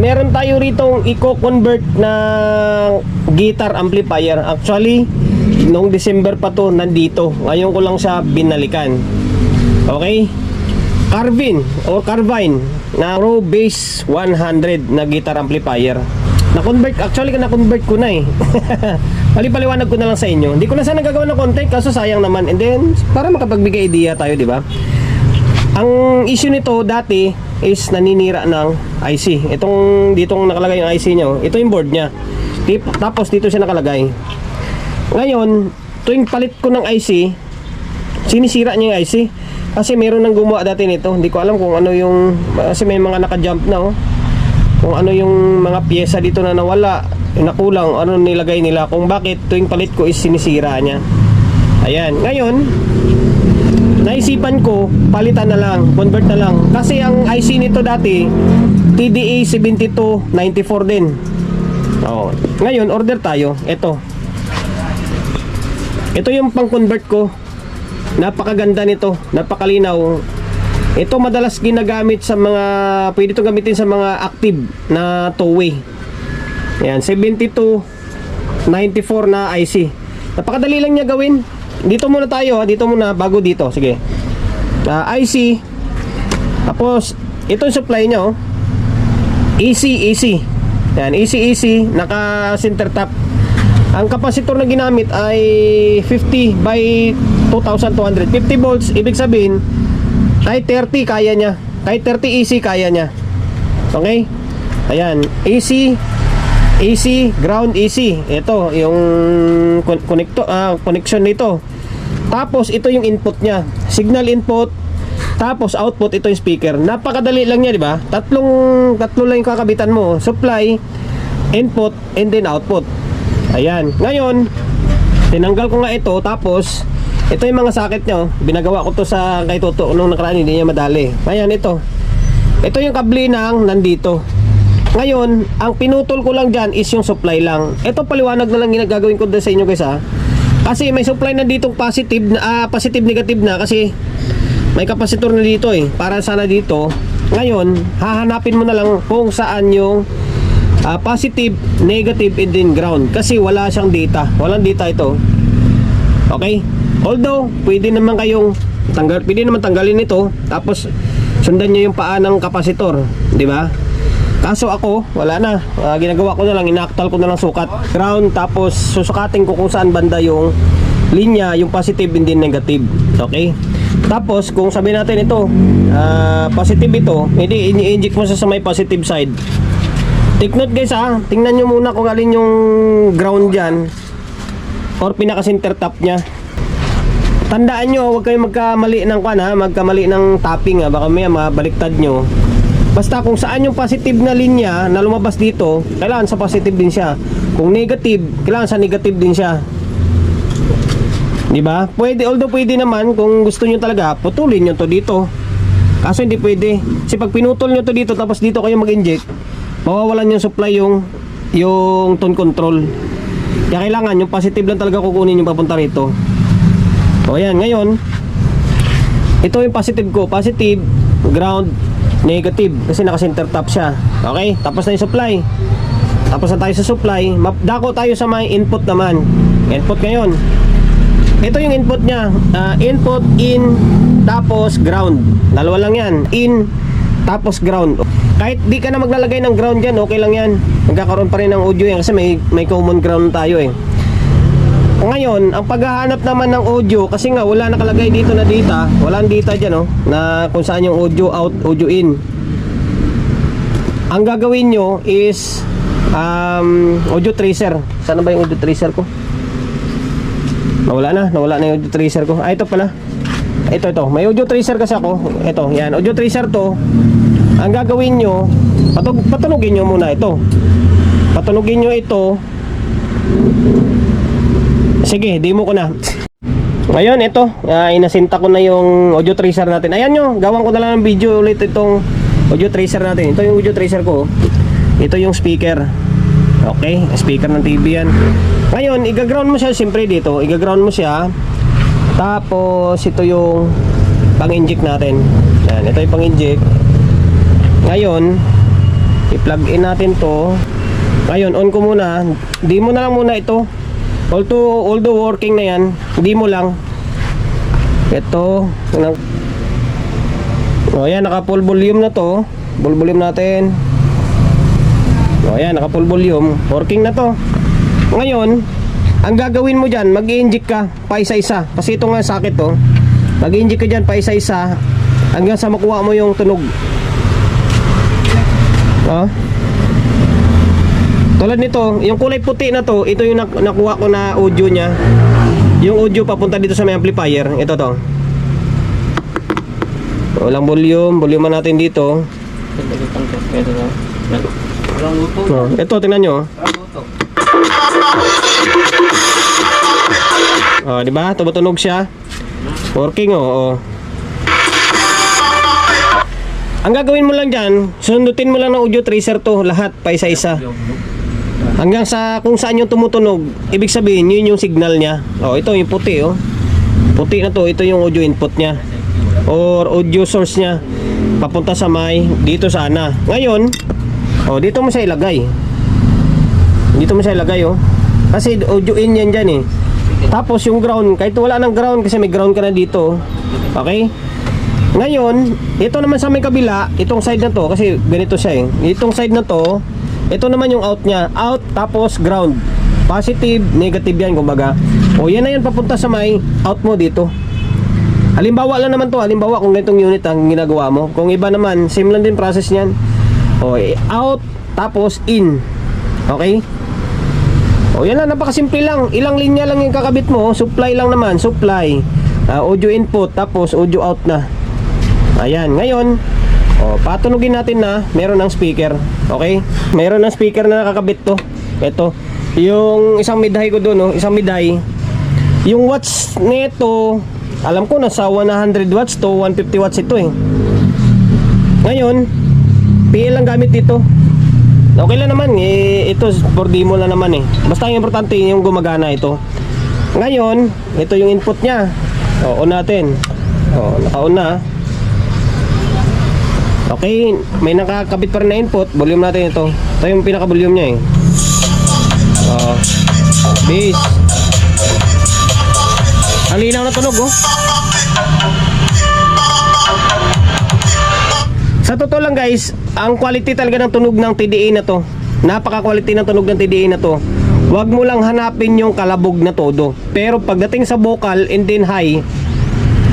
meron tayo rito i-convert na guitar amplifier. Actually, noong December pa to nandito. Ngayon ko lang siya binalikan. Okay? Carvine na Pro Bass 100 na guitar amplifier. Na-convert ko na eh. Paliwanagan ko na lang sa inyo. Hindi ko na sana gagawa ng content kaso sayang naman. And then, para makapagbigay idea tayo, di ba? Ang issue nito dati is naninira ng IC. Ditong nakalagay yung IC nyo. Ito yung board nya. Tapos dito siya nakalagay. Ngayon, tuwing palit ko ng IC, sinisira niya yung IC. Kasi meron nang gumawa dati nito. Hindi ko alam kung ano yung, kasi may mga naka-jump na oh. Kung ano yung mga pyesa dito na nawala, nakulang, ano nilagay nila. Kung bakit tuwing palit ko is sinisira niya. Ayan. Ngayon, naisipan ko, palitan na lang, convert na lang. Kasi ang IC nito dati, TDA 7294 din. Oh. Ngayon, order tayo. Ito yung pang-convert ko. Napakaganda nito, napakalinaw. Ito madalas ginagamit sa mga, pwede itong gamitin sa mga active na two-way. Ayan, 7294 na IC. Napakadali lang niya gawin. Dito muna tayo, dito muna, bago dito. Sige. IC. Tapos, itong supply niya, oh. AC. Ayan, AC, naka-center top. Ang kapasitor na ginamit ay 50 by 2200. 50 volts, ibig sabihin, kahit 30 kaya niya. Kahit 30 AC kaya niya. Okay? Ayan, AC, ground AC. Ito, yung connection nito. Tapos, ito yung input niya. Signal input. Tapos, output, ito yung speaker. Napakadali lang niya, di ba? Tatlo lang yung kakabitan mo. Supply, input, and then output. Ayan. Ngayon, tinanggal ko nga ito. Tapos, ito yung mga socket nyo. Binagawa ko to sa kay Toto nung nakaraan, hindi niya madali. Ayan, ito. Ito yung kable ng nandito. Ngayon, ang pinutol ko lang dyan is yung supply lang. Ito paliwanag na lang ginagagawin ko sa inyo guys ha. Kasi may supply na ditong positive negative na kasi may kapasitor na dito eh. Para sana dito. Ngayon, hahanapin mo na lang kung saan yung positive, negative, and then ground. Kasi wala siyang data. Walang data ito. Okay? Although, pwede naman tanggalin ito. Tapos, sundan nyo yung paa ng kapasitor. Diba? Kaso ako, wala na. Ginagawa ko na lang, inaktal ko na lang sukat. Ground, tapos susukatin ko kung saan banda yung linya, yung positive and then negative. Okay? Tapos, kung sabihin natin ito, positive ito, hindi, i-inject mo sa may positive side. Take note guys ha, tingnan nyo muna kung alin yung ground dyan or pinaka-center top nya. Tandaan nyo, huwag kayong magkamali ng magkamali ng topping ha, baka may mabaliktad nyo. Basta kung saan yung positive na linya na lumabas dito, kailangan sa positive din siya. Kung negative, kailangan sa negative din siya. Diba? Pwede, although pwede naman kung gusto nyo talaga, putulin nyo to dito. Kaso hindi pwede. Kasi pag pinutol nyo to dito, tapos dito kayo mag-inject, mawawalan yung supply yung tone control. Kaya kailangan yung positive lang talaga kukunin yung papunta rito. O yan, ngayon ito yung positive ko, positive, ground, negative, kasi naka center top siya. Okay, tapos na yung supply. Tapos na tayo sa supply, dako tayo sa may input naman. Input ngayon, ito yung input nya, input, in, tapos ground. Dalawa lang yan, in, tapos ground. Kahit di ka na maglalagay ng ground dyan, okay lang yan. Magkakaroon pa rin ng audio yan kasi may common ground tayo eh. Ngayon, ang paghahanap naman ng audio, kasi nga wala nakalagay dito na data, walang data dyan na kung saan yung audio out, audio in. Ang gagawin nyo is audio tracer. Saan ba yung audio tracer ko? Nawala na yung audio tracer ko. Ito pala. Ito. May audio tracer kasi ako. Ito, yan. Audio tracer to. Ang gagawin nyo, patunugin nyo muna ito. Patunugin nyo ito. Sige, demo ko na. Ngayon, ito. Inasinta ko na yung audio tracer natin. Ayan nyo, gawan ko na lang ng video ulit itong audio tracer natin. Ito yung audio tracer ko. Ito yung speaker. Okay, speaker ng TV yan. Ngayon, i-ground mo siya siyempre dito. I-ground mo siya. Tapos, ito yung pang-inject natin. Yan, ito yung pang-inject. Ngayon, I-plug in natin to. Ngayon, on ko muna. Di mo na lang muna ito. Although working na yan, di mo lang. Ito. O yan, naka full volume na to. Full volume natin. O yan, naka full volume. Working na to. Ngayon, ang gagawin mo dyan, mag-i-inject ka pa isa-isa. Kasi ito nga sakit to. Mag-i-inject ka dyan pa isa-isa hanggang sa makuha mo yung tunog. Tulad nito, yung kulay puti na to, ito yung nakuha ko na audio nya. Yung audio papunta dito sa may amplifier. Ito to. Walang volume natin dito. Ito, tingnan nyo. Di ba? Tumutunog siya. Working, Ang gagawin mo lang dyan, sundutin mo lang ng audio tracer to, lahat, pa isa-isa. Hanggang sa kung saan yung tumutunog, ibig sabihin, yun yung signal niya. Ito yung puti, Puti na to, ito yung audio input niya. Or audio source niya. Papunta sa may, dito sana. Ngayon, dito mo siya ilagay. Dito mo siya ilagay, Kasi audio in yan dyan, Tapos yung ground, kahit wala ng ground, kasi may ground ka na dito. Okay? Ngayon, ito naman sa may kabila, itong side na to, kasi ganito siya Itong side na to, ito naman yung out niya. Out, tapos ground. Positive, negative yan, kumbaga. Yan na yan, papunta sa may out mo dito. Halimbawa lang naman to, halimbawa kung ganitong unit ang ginagawa mo. Kung iba naman, same lang din process niyan. Out, tapos in. Okay? Yan lang, napakasimple lang. Ilang linya lang yung kakabit mo. Supply lang naman, supply. Audio input, tapos audio out na. Ayan, ngayon, patunugin natin na meron ng speaker. Okay? Meron ng speaker na nakakabit to. Ito. Yung isang midhigh ko doon, isang midhigh. Yung watts nito, alam ko nasa 100 watts to 150 watts ito Ngayon, PL lang gamit dito. Okay lang naman, ito for demo lang naman Basta yung importante yung gumagana ito. Ngayon, ito yung input niya. On natin. Naka-on na. Okay, may nakakabit pa rin na input. Volume natin ito. Ito yung pinaka-volume niya bass. Ang linaw na tunog Sa totoo lang guys, ang quality talaga ng tunog ng TDA na to, napaka-quality ng tunog ng TDA na to. Huwag mo lang hanapin yung kalabog na todo. Pero pagdating sa vocal and then high,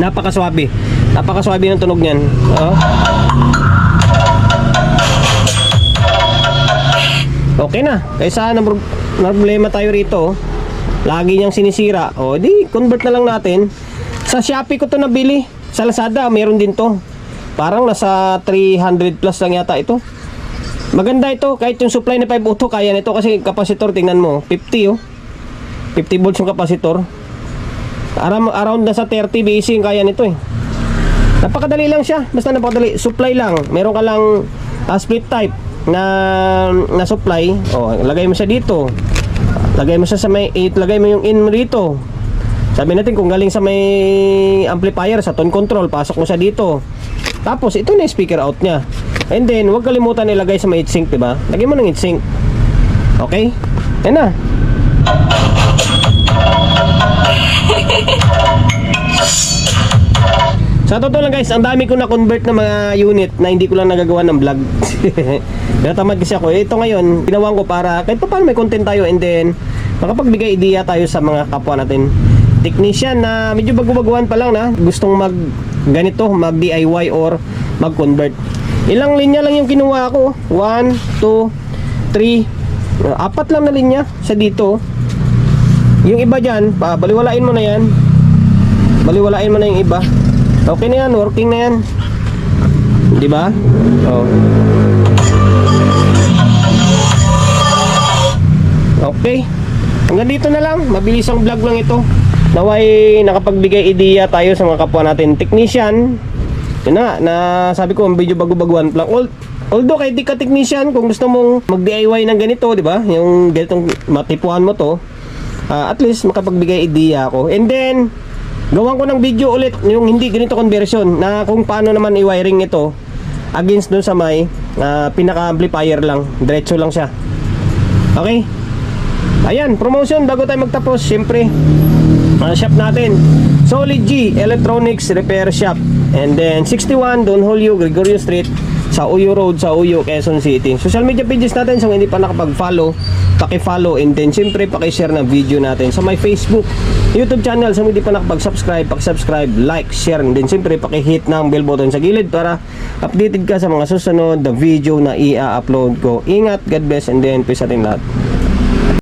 napakaswabe. Napakaswabe ng tunog niyan. Okay na. Kaysa na problema tayo rito, lagi niyang sinisira. Di convert na lang natin. Sa Shopee ko to nabili. Sa Lazada, meron din to. Parang nasa 300 plus lang yata ito. Maganda ito. Kahit yung supply na 5 auto, kaya nito. Kasi capacitor, tingnan mo, 50 50 volts yung capacitor. Around na sa 30 BC yung kaya nito Napakadali lang siya. Basta napakadali. Supply lang. Meron ka lang split type na supply. Lagay mo siya dito. Lagay mo siya sa may lagay mo yung in rito. Sabi natin kung galing sa may amplifier, sa tone control, pasok mo siya dito. Tapos ito na yung speaker out niya. And then huwag kalimutan ilagay sa may heatsink, diba? Lagay mo ng heatsink. Okay? Yan na. Sa totoo lang guys, ang dami ko na convert na mga unit na hindi ko lang nagagawa ng vlog. Natamad kasi ako. Ito ngayon, ginawa ko para kahit pa paano may content tayo and then makapagbigay idea tayo sa mga kapwa natin. Technician na medyo bago-baguhan pa lang na gustong mag ganito, mag DIY or mag convert. Ilang linya lang yung kinuha ko. 1, 2, 3, 4 lang na linya sa dito. Yung iba dyan, baliwalain mo na yan. Baliwalain mo na yung iba. Okay na yan, working na yan. Di ba? Okay. Hanggang dito na lang. Mabilis ang vlog lang ito. Naway nakapagbigay idea tayo sa mga kapwa natin technician. Yun na sabi ko, ang video bago-baguhan lang. Although kahit di ka technician, kung gusto mong mag-DIY ng ganito, di ba? Yung ganitong matipuan mo to, at least makapagbigay idea ako. And then gawan ko ng video ulit yung hindi ganito conversion na kung paano naman i-wiring ito against dun sa may pinaka-amplifier lang. Diretso lang siya. Okay? Ayan, promotion bago tayo magtapos. Siyempre, shop natin. Solid G Electronics Repair Shop. And then 61 Don Julio Gregorio Street sa Uyo Road sa Uyo, Quezon City. Social media pages natin, so hindi pa nakapag-follow, paki-follow, and then siyempre paki-share ng video natin sa my Facebook, YouTube channel. So hindi pa nakapag-subscribe, paki-subscribe, like, share, and then siyempre paki-hit ng bell button sa gilid para updated ka sa mga susunod na video na i-upload ko. Ingat, God bless, and then peace atin lahat.